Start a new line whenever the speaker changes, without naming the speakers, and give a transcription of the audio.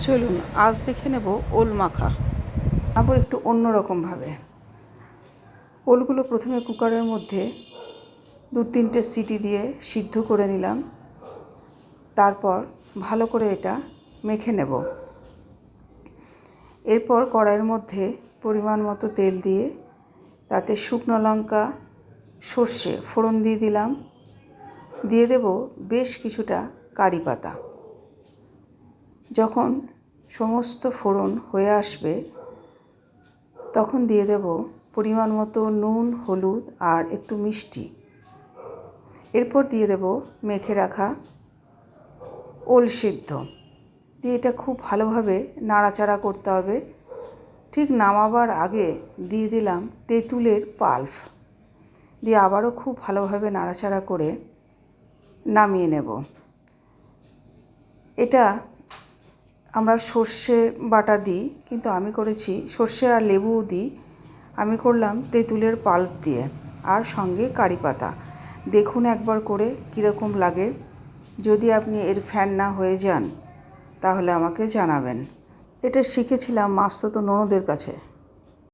চলুন আজ দেখে নেব ওল মাখা। বানাবো একটু অন্যরকমভাবে। ওলগুলো প্রথমে কুকারের মধ্যে 2-3টে সিটি দিয়ে সিদ্ধ করে নিলাম। তারপর ভালো করে এটা মেখে নেব। এরপর কড়াইয়ের মধ্যে পরিমাণ মতো তেল দিয়ে তাতে শুকনো লঙ্কা, সর্ষে ফোড়ন দিয়ে দিলাম। দিয়ে দেব বেশ কিছুটা কারি পাতা। যখন সমস্ত ফোড়ন হয়ে আসবে তখন দিয়ে দেব পরিমাণ মতো নুন, হলুদ আর একটু মিষ্টি। এরপর দিয়ে দেব মেখে রাখা ওল সিদ্ধ দিয়ে এটা খুব ভালোভাবে নাড়াচাড়া করতে হবে। ঠিক নামাবার আগে দিয়ে দিলাম তেঁতুলের পাল্প, দিয়ে আবারও খুব ভালোভাবে নাড়াচাড়া করে নামিয়ে নেব। এটা আমরা সর্ষে বাটা দিই, কিন্তু আমি করেছি সর্ষে আর লেবুও দিই। আমি করলাম তেঁতুলের পাল্প দিয়ে আর সঙ্গে কারি পাতা। দেখুন একবার করে কীরকম লাগে। যদি আপনি এর ফ্যান না হয়ে যান তাহলে আমাকে জানাবেন। এটা শিখেছিলাম মাস্তুতো ননদের কাছে।